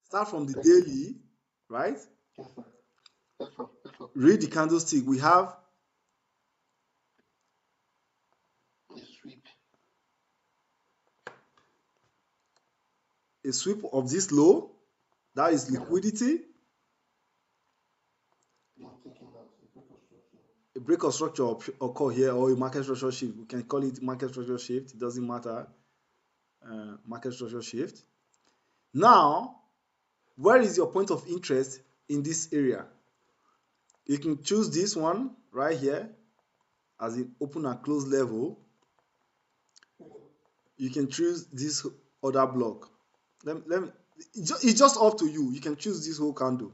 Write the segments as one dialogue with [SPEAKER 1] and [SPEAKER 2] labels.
[SPEAKER 1] Start from the daily, right? Read the candlestick. We have a sweep of this low. That is liquidity. A break of structure occur here, or a market structure shift. We can call it market structure shift. It doesn't matter. Market structure shift. Now, where is your point of interest in this area? You can choose this one right here as an open and close level. You can choose this other block. It's just up to you. You can choose this whole candle.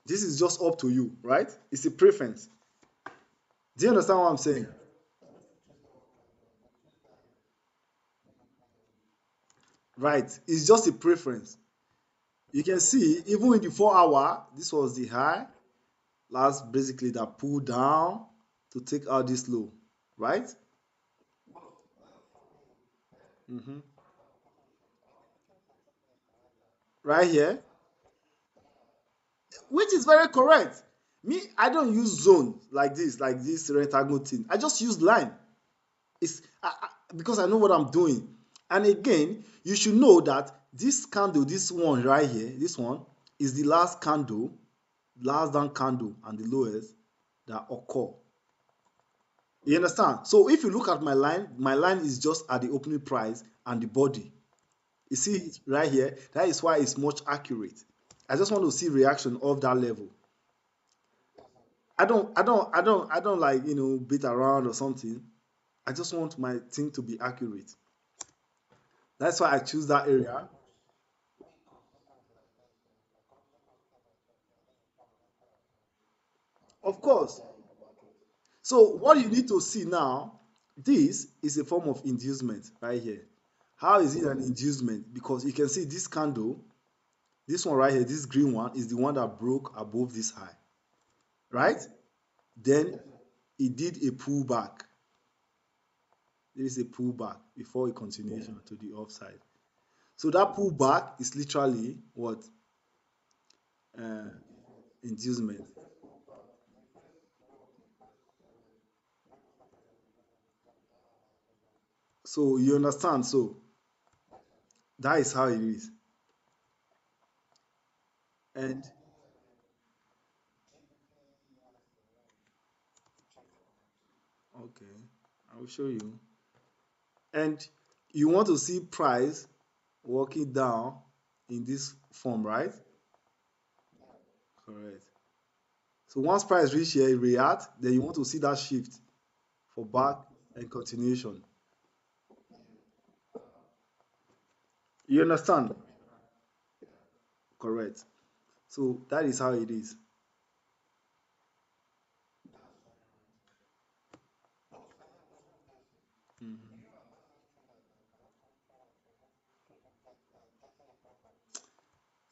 [SPEAKER 1] This is just up to you, right? It's a preference. Do you understand what I'm saying? Right. It's just a preference. You can see even in the 4 hour, this was the high. Last basically that pulled down to take out this low, right? Hmm. Right here, which is very correct. Me, I don't use zone like this rectangle thing. I just use line. Because I know what I'm doing. And again, you should know that this candle, this one right here, this one is the last candle, last down candle, and the lowest that occur. You understand? So if you look at my line is just at the opening price and the body. You see it right here? That is why it's much accurate. I just want to see reaction of that level. I don't like beat around or something. I just want my thing to be accurate. That's why I choose that area. Of course. So what you need to see now, this is a form of inducement right here. How is it an inducement? Because you can see this candle, this one right here, this green one is the one that broke above this high, right? Then it did a pullback. This is a pullback before a continuation to the upside. So that pullback is literally what? Uh, Inducement. So you understand? So that is how it is. And okay, I will show you. And you want to see price walking down in this form, right? Correct. So once price reach here, it react, then you want to see that shift for back and continuation. You understand? Correct. So that is how it is. Mhm.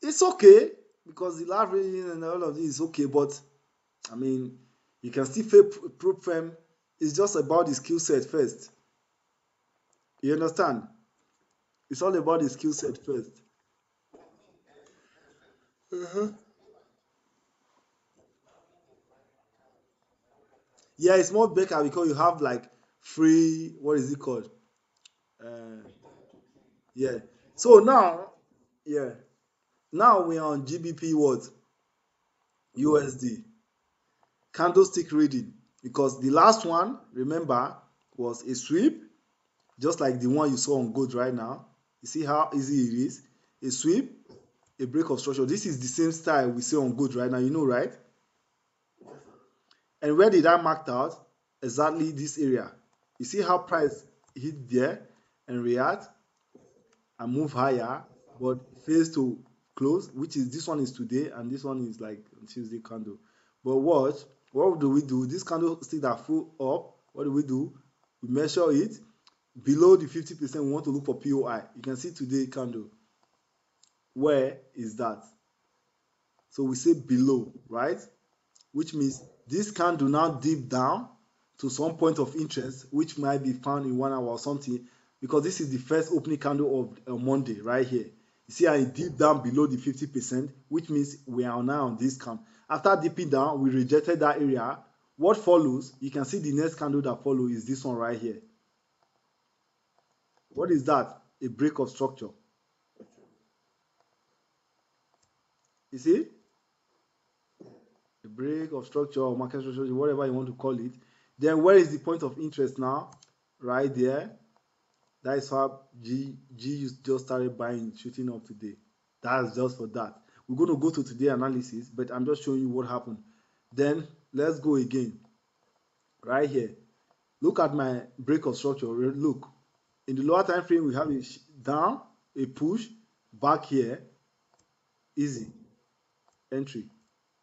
[SPEAKER 1] It's okay because the live reading and all of this is okay, but I mean, you can still fail proof firm. It's just about the skill set first. You understand? It's all about the skill set first. Mhm. Yeah, it's more better because you have like free, what is it called? Uh, yeah. So now, yeah, now we are on GBP what? USD. Candlestick reading. Because the last one, remember, was a sweep, just like the one you saw on gold right now. You see how easy it is? A sweep, a break of structure. This is the same style we see on gold right now, you know, right? And where did I marked out? Exactly this area. You see how price hit there and react and move higher, but fails to close, which is this one is today and this one is like Tuesday candle. But watch, what do we do? This candle still that full up. What do? We measure it below the 50%. We want to look for POI. You can see today candle. Where is that? So we say below, right? Which means this candle now dip down to some point of interest, which might be found in 1 hour or something, because this is the first opening candle of Monday right here. You see how it dipped down below the 50%, which means we are now on discount. After dipping down, we rejected that area. What follows, you can see the next candle that follows is this one right here. What is that? A break of structure. You see? A break of structure or market structure, whatever you want to call it. Then where is the point of interest now? Right there. That is how G just started buying, shooting up today. That's just for that. We're going to go to today analysis, but I'm just showing you what happened. Then let's go again. Right here. Look at my break of structure. Look. In the lower time frame, we have a down, a push, back here, easy. Entry.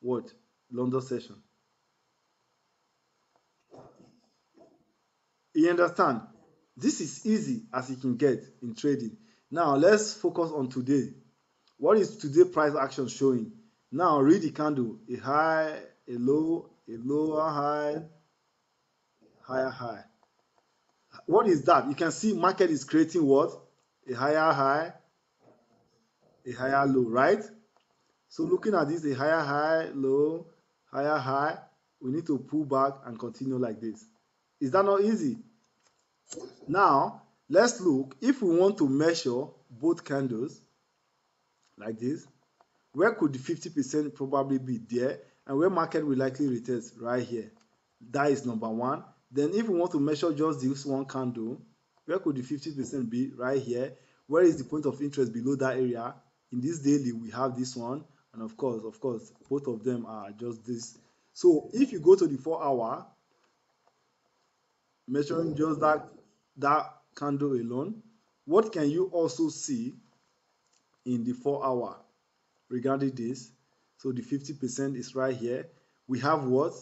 [SPEAKER 1] What? London session. You understand? This is easy as you can get in trading. Now let's focus on today. What is today price action showing? Now read the candle. A high, a low, a lower high, higher high. What is that? You can see market is creating what? A higher high, a higher low, right? So looking at this, a higher high, low, higher high, we need to pull back and continue like this. Is that not easy? Now, let's look. If we want to measure both candles like this, where could the 50% probably be? There, and where market will likely retest? Right here. That is number one. Then if we want to measure just this one candle, where could the 50% be? Right here. Where is the point of interest below that area? In this daily, we have this one, and of course, both of them are just this. So if you go to the 4-hour, measuring just that candle alone, what can you also see in the 4-hour regarding this? So the 50% is right here. We have what?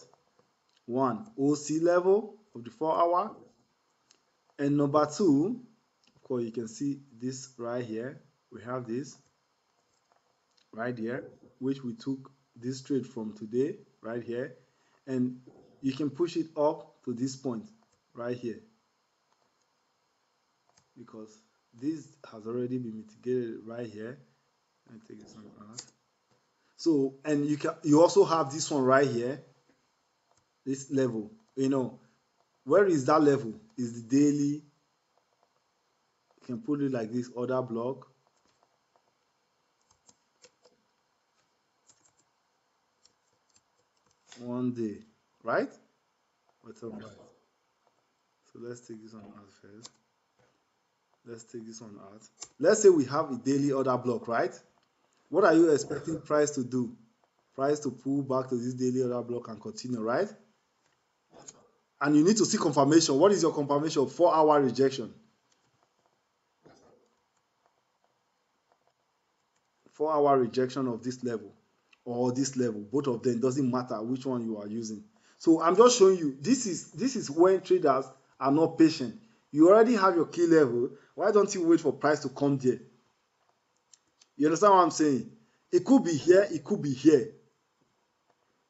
[SPEAKER 1] One, OC level of the 4-hour. And number two, of course, you can see this right here. We have this right here, which we took this trade from today, right here. And you can push it up to this point right here, because this has already been mitigated right here. Let me take this one out. So, and you also have this one right here, this level. Where is that level? Is the daily. You can put it like this, order block. One day, right? Bottom right. So let's take this one out first. Let's take this one out. Let's say we have a daily order block, right? What are you expecting price to do? Price to pull back to this daily order block and continue, right? And you need to see confirmation. What is your confirmation? 4-hour rejection. 4-hour rejection of this level or this level. Both of them, doesn't matter which one you are using. So I'm just showing you, this is when traders are not patient. You already have your key level. Why don't you wait for price to come there? You understand what I'm saying? It could be here, it could be here.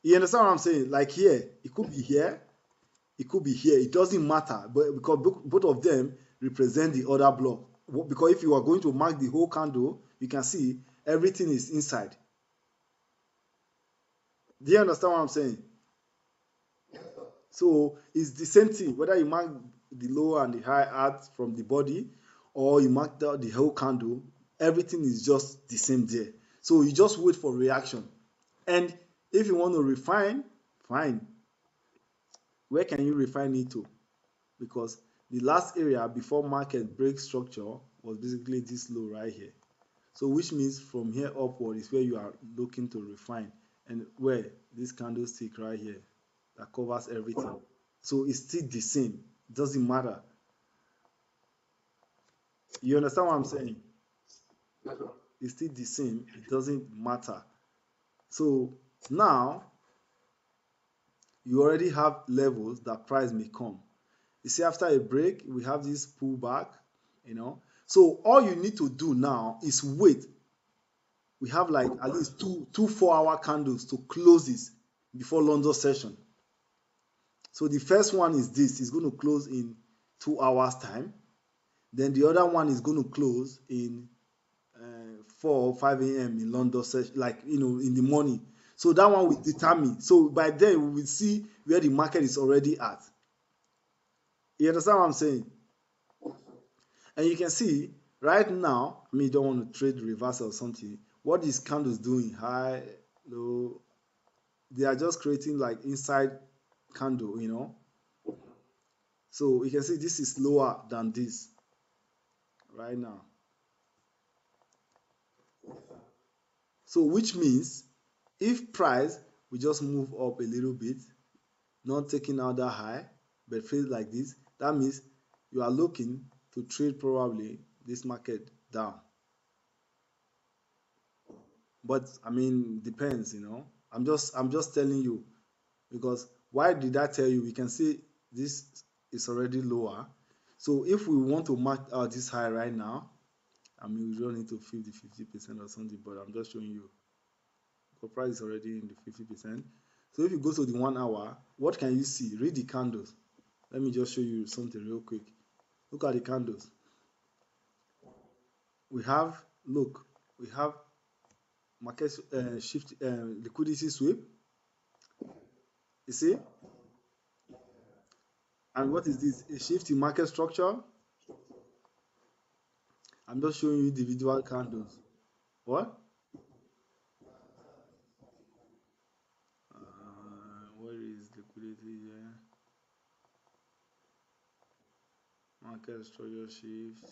[SPEAKER 1] You understand what I'm saying? Like here, it could be here, it could be here. It doesn't matter, but because both of them represent the order block. Because if you are going to mark the whole candle, you can see everything is inside. Do you understand what I'm saying? So it's the same thing, whether you mark the low and the high at from the body, or you mark the whole candle, everything is just the same there. So you just wait for reaction. And if you want to refine, fine. Where can you refine it to? Because the last area before market break structure was basically this low right here. So which means from here upward is where you are looking to refine, and where this candlestick right here that covers everything. So it's still the same. It doesn't matter. You understand what I'm saying? It's still the same. It doesn't matter. So now you already have levels that price may come. You see, after a break, we have this pullback, So all you need to do now is wait. We have like at least two 4-hour candles to close this before London session. So the first one is this. It's going to close in 2 hours time. Then the other one is going to close in 4 or 5 a.m. in London, like in the morning. So that one will determine. So by then we will see where the market is already at. You understand what I'm saying? And you can see right now, I mean, you don't want to trade reversal or something. What is candles doing? High, low. They are just creating like inside candle. So you can see this is lower than this right now. So which means if price we just move up a little bit, not taking out that high, but feels like this, that means you are looking to trade probably this market down. But I mean, depends. I'm just telling you because why did I tell you? We can see this is already lower. So if we want to mark out this high right now, I mean, we don't need to 50% or something, but I'm just showing you. The price is already in the 50%. So if you go to the 1 hour, what can you see? Read the candles. Let me just show you something real quick. Look at the candles. We have, look, we have market shift liquidity sweep. You see? And what is this? A shift in market structure. I'm just showing you individual candles. What? Where is liquidity here? Market structure shift.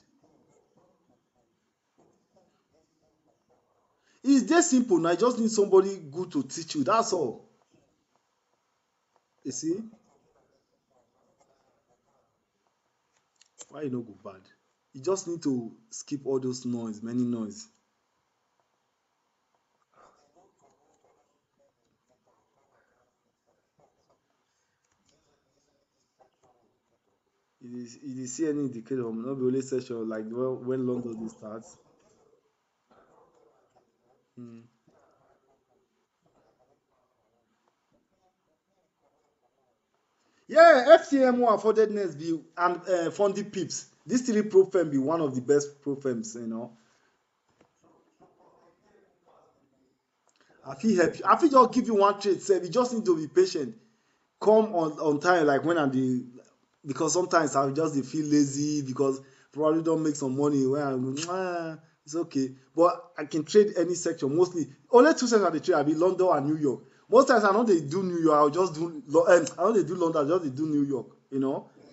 [SPEAKER 1] It's just simple. Now I just need somebody good to teach you. That's all. You see? Why you no go bad? You just need to skip all those noise, many noise. You see any indicator, not be only session like when London dey start. Mm. Yeah, FCMO affordedness be and funding pips. These three pro firm be one of the best pro firms. I fit help you. I fit just give you one trade sef. You just need to be patient. Come on time like when I'm the because sometimes I just dey feel lazy because probably don't make some money when I'm it's okay. But I can trade any section mostly. Only two sections I dey trade I be London and New York. Most times I no dey do New York, I will just do I no dey do London, I just dey do New York.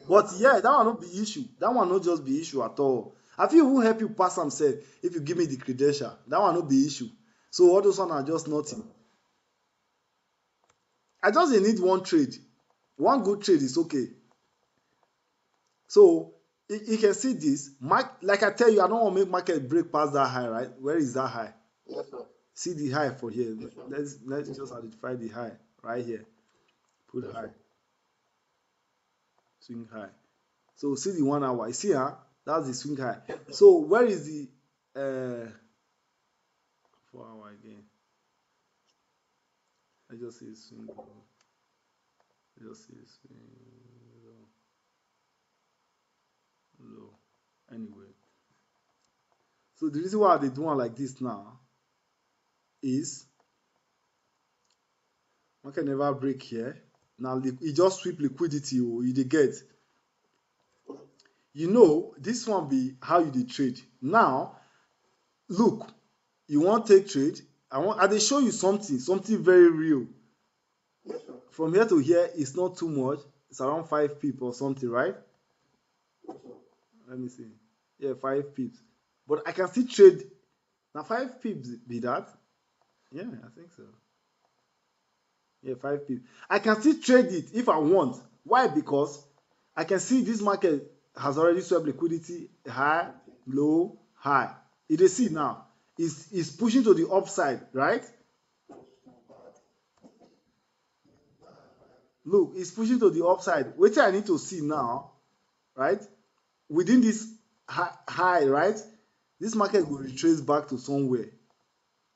[SPEAKER 1] But yeah, that one no be issue. That one no just be issue at all. I fit even help you pass am sef if you give me the credential. That one no be issue. So all those one are just nothing. I just dey need one trade. One good trade is okay. So you can see this. Like I tell you, I don't want to make market break past that high, right? Where is that high? See the high for here. Let's just identify the high right here. Put high, swing high. So see the 1 hour. You see, that's the swing high. So where is the 4 hour again? I just see swing low. I just see swing low. Anyway, so the reason why they do one like this now is market never break here. Now e just sweep liquidity you dey get. This one be how you dey trade. Now look, you wan take trade, I dey show you something very real. From here to here it's not too much, it's around 5 pip or something, right? Let me see. Yeah, 5 pips. But I can still trade. Now 5 pips be that? Yeah, I think so. Yeah, 5 pips. I can still trade it if I want. Why? Because I can see this market has already swept liquidity high, low, high. You dey see now. It's pushing to the upside, right? Look, it's pushing to the upside. Wetin I need to see now, right? Within this high, right? This market will retrace back to somewhere.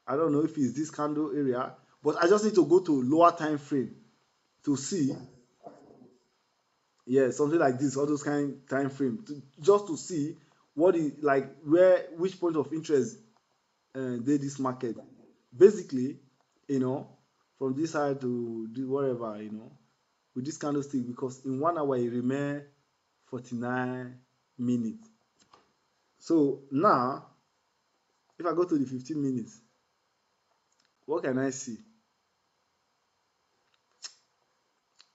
[SPEAKER 1] I don't know if it's this candle area, but I just need to go to lower time frame to see. Yeah, something like this, all those kind time frame, just to see what is like which point of interest dey this market. Basically, you know, from this side to do whatever, with this candlestick, because in 1 hour it remain 49 minutes. So now, if I go to the 15 minutes, what can I see?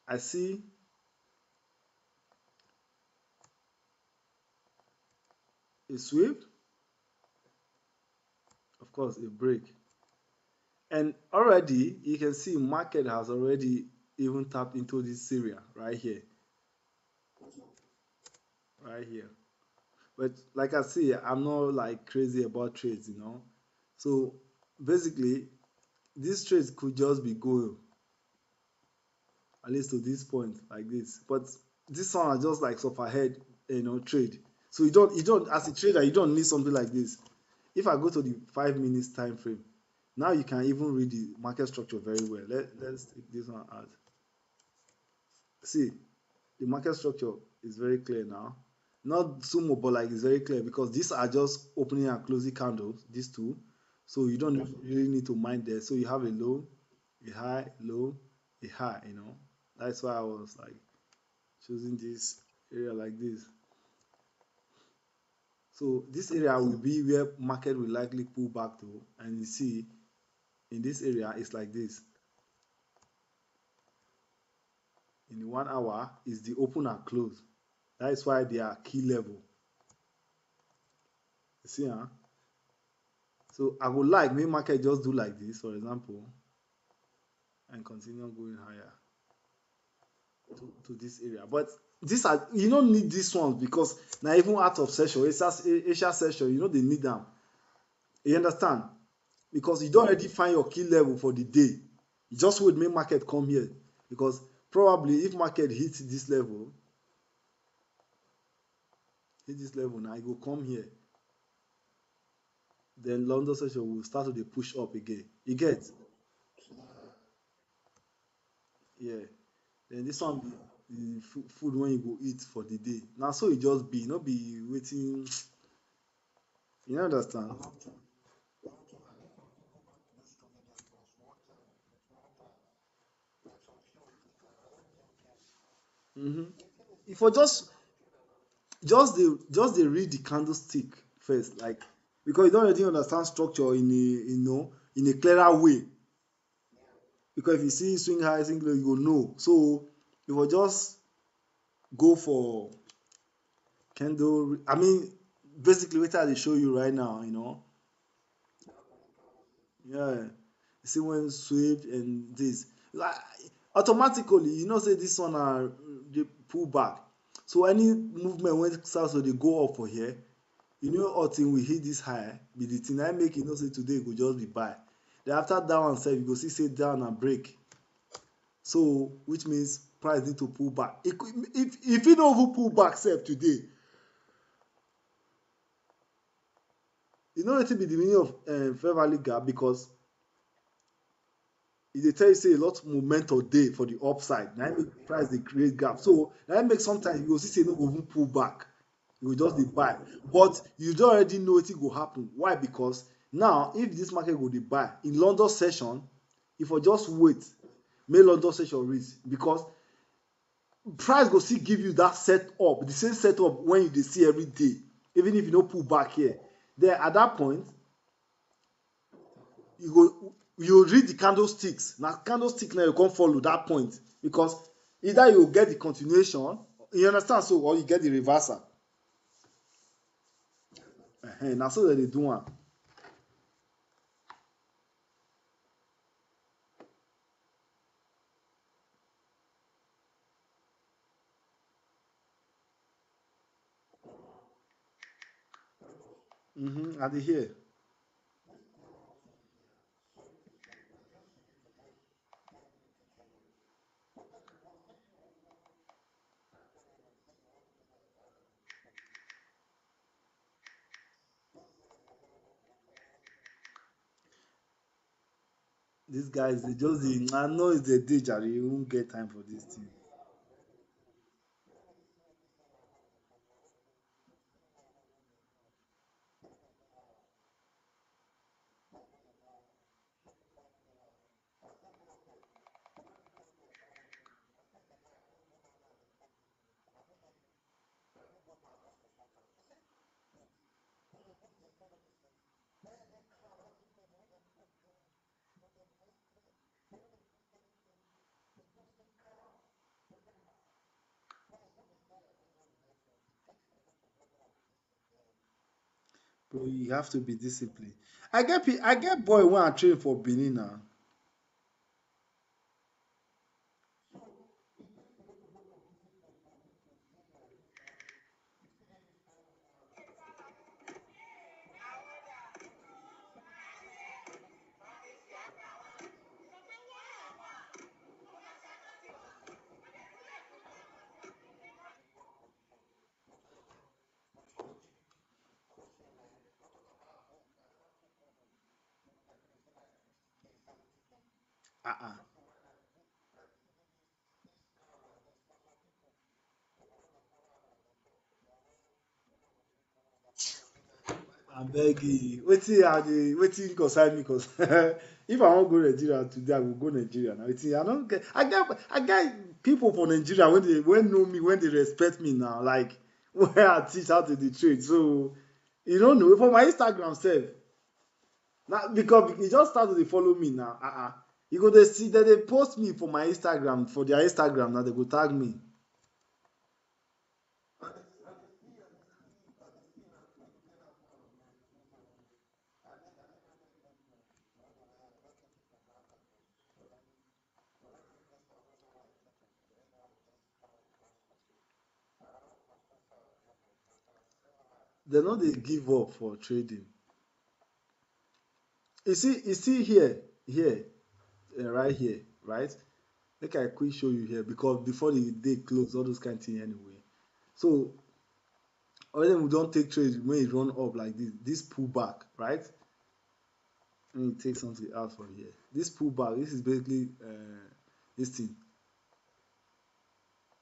[SPEAKER 1] I see a sweep, of course, a break. And already you can see market has already even tapped into this area right here, right here. But like I say, I'm not like crazy about trades. So basically, these trades could just be going at least to this point like this. But this one are just like suffer head, trade. So you don't as a trader, you don't need something like this. If I go to the 5 minutes time frame, now you can even read the market structure very well. Let's take this one out. See, the market structure is very clear now. Not sumo, but like it's very clear because these are just opening and closing candles, these two. So you don't really need to mind there. So you have a low, a high, low, a high. That's why I was like choosing this area like this. So this area will be where market will likely pull back to, and you see in this area it's like this. In the 1 hour is the open and close. That is why they are key level. You see, huh? So I would like make market just do like this, for example, and continue going higher to this area. But these are you don't need these ones because now even out of session, Asia session, they need them. You understand? Because you don't already find your key level for the day. You just wait make market come here. Because probably if market hits this level now, it will come here. Then London session will start to dey push up again. You get? Yeah. Then this one be the food wey you go eat for the day. Na so e just be, no be wetin you no understand. You for just dey read the candlestick first, like because you don already understand structure in a clearer way. Because if you see swing high, swing low, you go know. So you for just go for candle. I mean, basically wetin I dey show you right now. Yeah. You see when sweep and this. Like automatically, say this one are dey pull back. So any movement when starts to dey go up for here, until we hit this high, be the thing na make say today e go just be buy. Then after that one sef, you go see say down and break. So which means price need to pull back. If e no even pull back sef today, you know wetin be the meaning of fair value gap? Because e dey tell you say a lot momentum dey for the upside. Na im make price dey create gap. So na im make sometimes you go see say e no go even pull back. You go just dey buy. But you don already know wetin go happen. Why? Because now if this market go dey buy in London session, e for just wait make London session reach, because price go still give you that setup, the same setup when you dey see every day, even if you no pull back here. Then at that point, you read the candlesticks. Na candlestick now you come follow that point, because either you get the continuation, you understand, so, or you get the reversal. Na so dem dey do am. I dey hear. These guys dey just dey, I know it's the day jare, you won't get time for this thing. Bro, you have to be disciplined. I get boy when I train for Benin now. Uh-uh. Abeg wetin I dey wetin concern me cause if I wan go Nigeria today I go go Nigeria na wetin I no get I get people for Nigeria wey know me wey dey respect me now like wey I teach how to dey trade so you no know for my Instagram sef na because e just start to dey follow me now you go dey see dem dey post me for my Instagram for their Instagram na dem go tag me. Dem no dey give up for trading. You see here right here right make I quick show you here because before the day close all those kind thing anyway. So already we don take trade when e run up like this pullback right. Let me take something out from here. This pullback this is basically this thing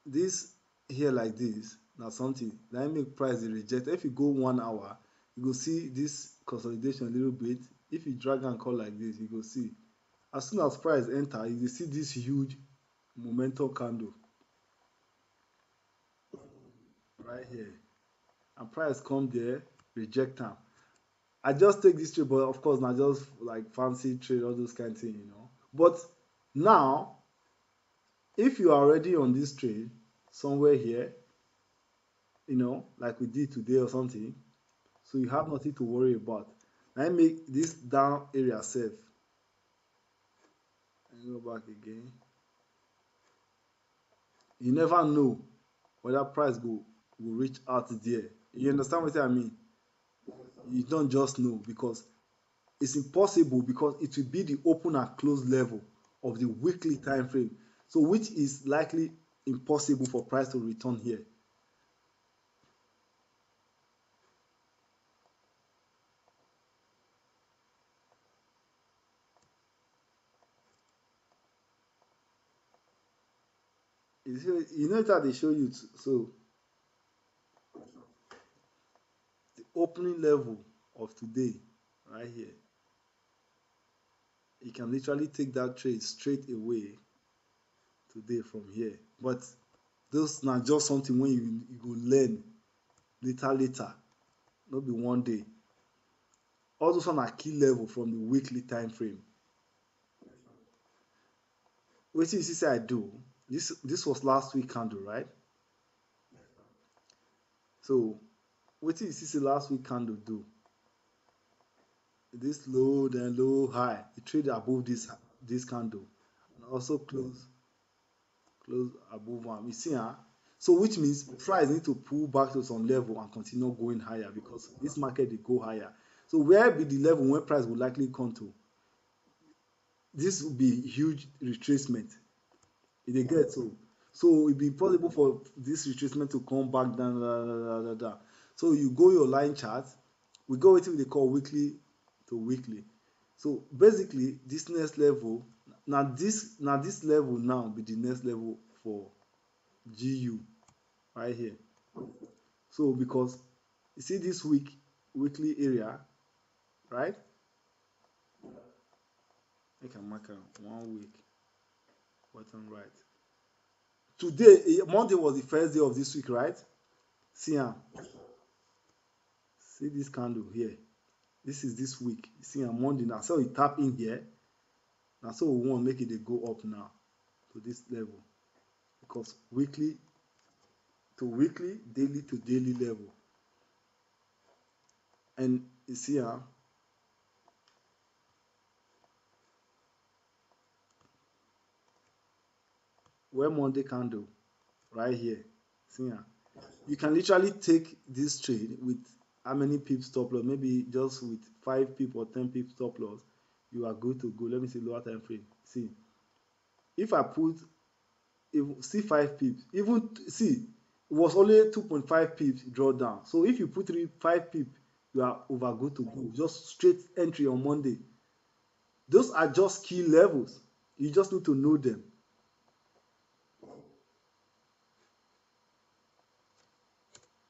[SPEAKER 1] this here like this na something na im make price dey reject. If you go 1 hour you go see this consolidation a little bit. If you drag am come like this you go see as soon as price enter you go see this huge momentum candle right here and price come there reject am. I just take this trade but of course na just like fancy trade all those kind thing but now if you are already on this trade somewhere here like we did today or something so you have nothing to worry about. Na im make this down area sef. Let me go back again. You never know whether price go reach out there. You understand wetin I mean? You don't just know because it's impossible because it will be the open and close level of the weekly time frame. So which is likely impossible for price to return here. You know that they show you so the opening level of today right here. You can literally take that trade straight away today from here. But those na just something when you go learn later, no be one day. All those one are key level from the weekly time frame. Wetin you see say I do, this was last week candle, right? So wetin you see say last week candle do, this low then low high, it trade above this candle and also close above am. You see so which means price need to pull back to some level and continue going higher because this market dey go higher. So where be the level when price will likely come to? This will be huge retracement. E dey get so it be possible for this retracement to come back down. So you go your line chart, we go wetin we dey call weekly to weekly. So basically this next level this level now be the next level for GU right here. So because you see this weekly area right, make I mark am 1 week bottom right. Today Monday was the first day of this week right. See am, see this candle here. This is this week. See am Monday now. So we tap in here. Now so we want make it dey go up now to this level because weekly to weekly, daily to daily level. And you see am, where Monday candle right here. See am. You can literally take this trade with how many pips stop loss, maybe just with 5 pip or 10 pip stop loss, you are good to go. Let me see lower time frame. See, if I put, if see 5 pips, even see, it was only 2.5 pips drawdown. So if you put 5 pip, you are over good to go. Just straight entry on Monday. Those are just key levels. You just need to know them.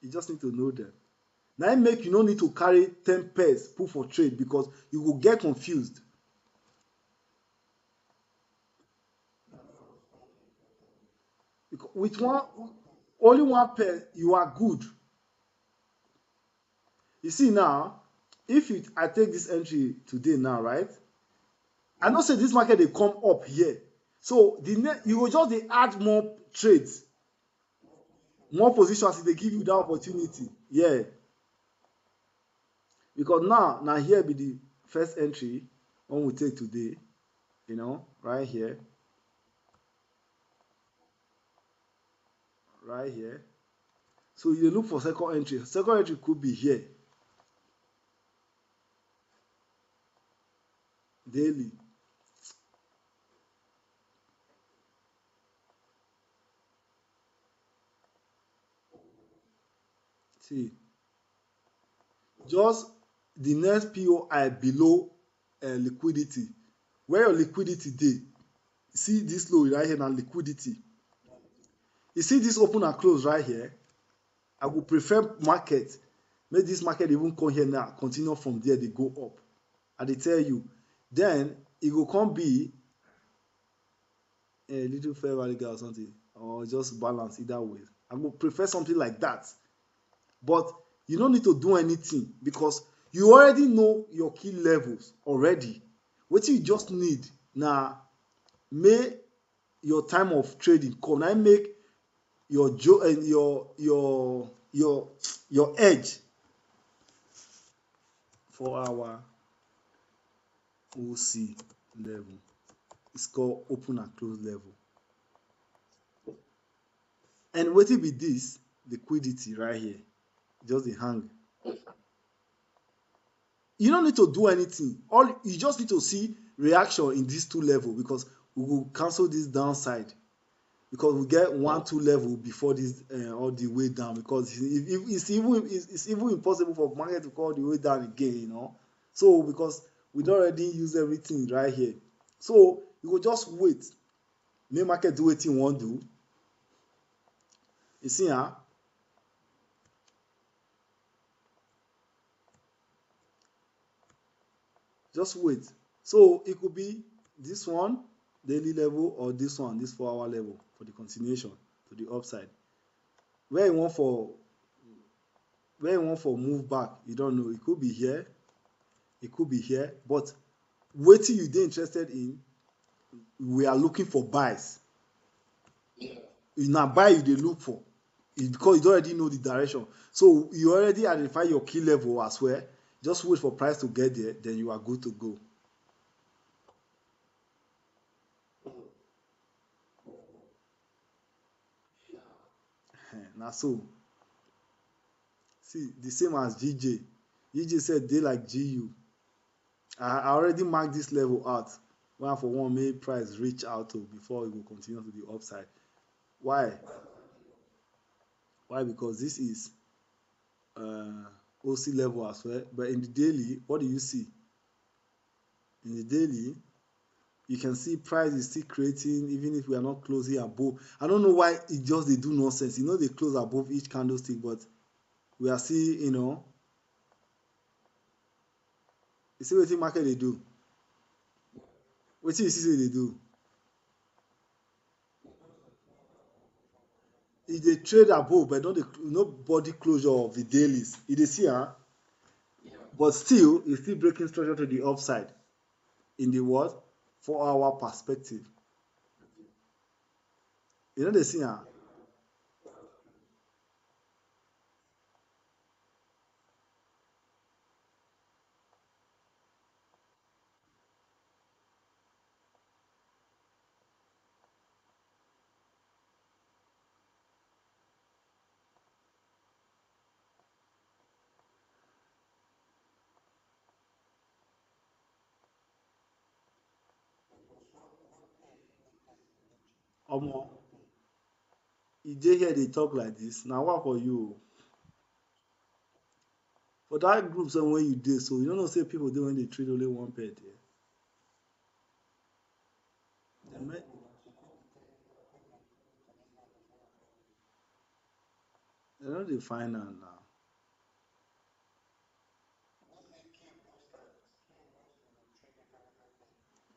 [SPEAKER 1] You just need to know them. Now make you no need to carry 10 pairs put for trade because you will get confused. Because with one, only one pair, you are good. You see now, if you, I take this entry today now, right? I know say this market they come up here. So you will just dey add more trades, more positions if they give you that opportunity. Yeah. Because now here be the first entry one we take today, right here, right here. So you look for second entry. Second entry could be here. Daily. See, just the next POI below liquidity. Where your liquidity dey, see this low right here na liquidity. You see this open and close right here, I would prefer market, make this market even come here now, continue from there, they go up. I dey tell you, then e go come be a little fair value gap or something, or just balance either way. I go prefer something like that. But you no need to do anything because you already know your key levels already. Wetin you just need na make your time of trading come, na make your your edge for our OC level. It's called open and close level. And wetin be this? Liquidity right here. Just dey hang. You no need to do anything. All you just need to see reaction in these two levels because we will cancel this downside because we get 1-2 level before this all the way down because it's even impossible for market to go all the way down again. So because we don already use everything right here, so you go just wait make market do wetin e wan do. You see just wait. So it could be this one daily level or this one, this 4-hour level for the continuation to the upside. Where you want for move back, you don't know. It could be here, it could be here, but wetin you dey interested in, we are looking for buys. Na buy you dey look for because you don already know the direction. So you already identify your key level as well. Just wait for price to get there, then you are good to go. Na so. See, the same as GJ. GJ said dey like GU. I already marked this level out. One for one make price reach out to before it will continue to the upside. Why? Why? Because this is OC level as well. But in the daily, what do you see? In the daily, you can see price is still creating even if we are not closing above. I don't know why it just they do nonsense. They close above each candlestick, but we are still, you see wetin market they do. Wetin you see say they do. e dey trade above but no body closure of the dailies. You dey see am, but still e still breaking structure to the upside in the what 4 hour perspective. You no dey see am. Omo, e dey here dey talk like this. Na wa for you o. For that group sef wey you dey so, you no know say people dey wey dey trade only one pair there. Dem no dey find am now.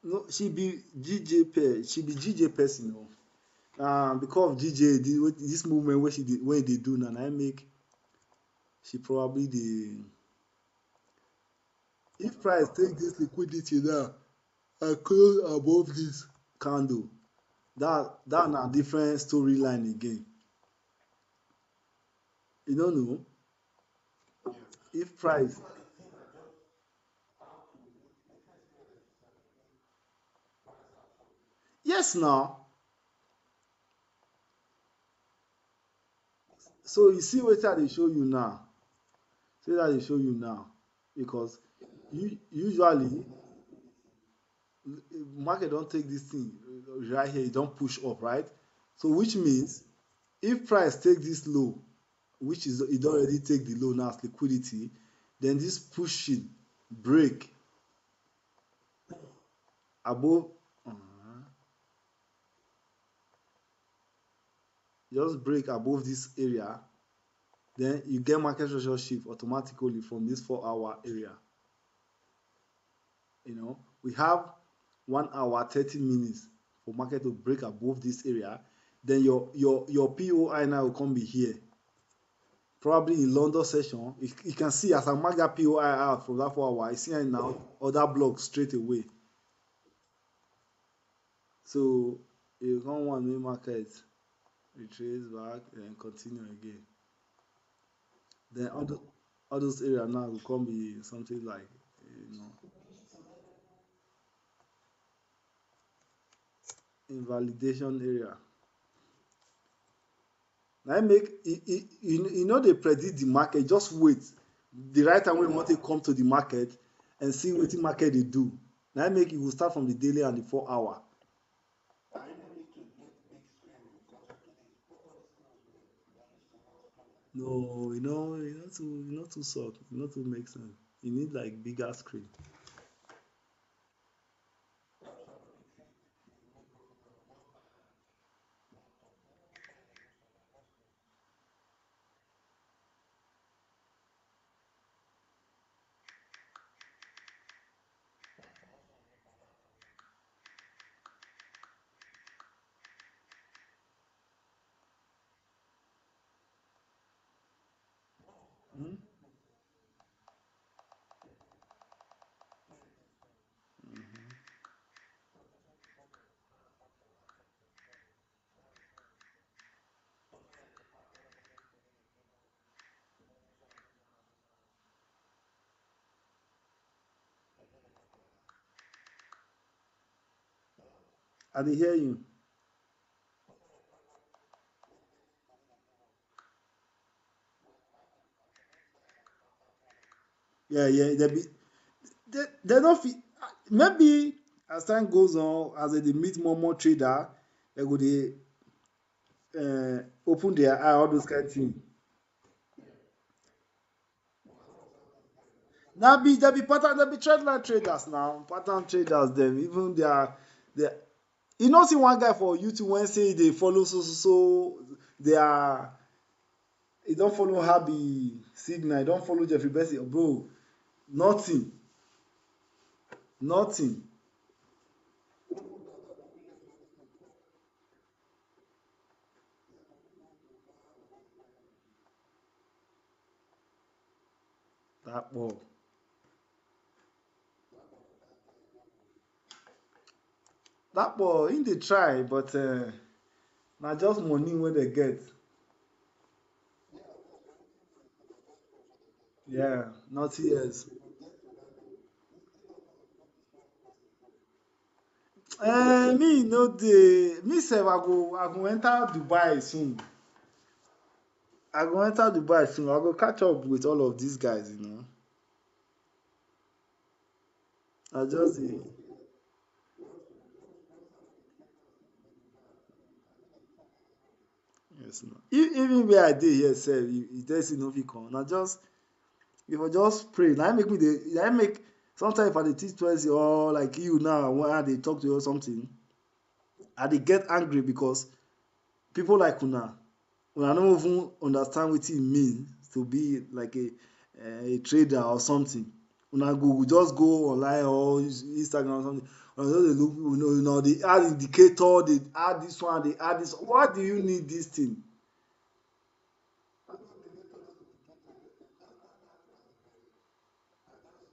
[SPEAKER 1] No, she be GJ pair. She be GJ person o. Because of GJ, this movement wey e dey do now, na im make she probably dey. If price take this liquidity now and close above this candle, that na different storyline again. You no know if price. Yes now. So you see wetin I dey show you now. See wetin I dey show you now, because usually market don take this thing right here, e don push up, right? So which means if price take this low, which is e don already take the low now as liquidity, then this pushing break above, just break above this area, then you get market structure shift automatically from this 4 hour area. We have 1 hour 30 minutes for market to break above this area. Then your POI now will come be here. Probably in London session, you can see as I mark that POI out from that 4 hour, I see now other blocks straight away. So you come one main market, retrace back, and continue again. Then all those areas now will come be something like, you know, invalidation area. Na im make you no dey predict the market, just wait the right time wey you wan take come to the market and see wetin market dey do. Na im make you go start from the daily and the 4 hour. No, e no too soft, e no too make sense. You need like bigger screen. Hmm? I dey hear you. Yeah, yeah. They no fit. Maybe as time goes on, as they dey meet more trader, they go dey open their eye, all those kind thing. There be pattern, there be trendline traders now, pattern traders. Them even they. You know, see one guy for YouTube when say they follow they are. He don't follow Habi Signal, he don't follow Jeffrey Bessie, bro. Nothing, nothing. pọ̀. Dat pọ̀ im dey try but na just money wey dey get. Yeah, nothing else. Me no dey me sef I go enter Dubai soon. I go enter Dubai soon. I go catch up with all of these guys. I just dey yes na. Even where I dey here sef you tell say you no fit come na just you for just pray na im make me dey na im make sometimes if I dey teach person or like you now when I dey talk to you or something I dey get angry because people like una no even understand wetin e mean to be like a trader or something. Una go just go online or use Instagram or something una just dey look una dey add indicator dey add this one dey add this one. Why do you need this thing?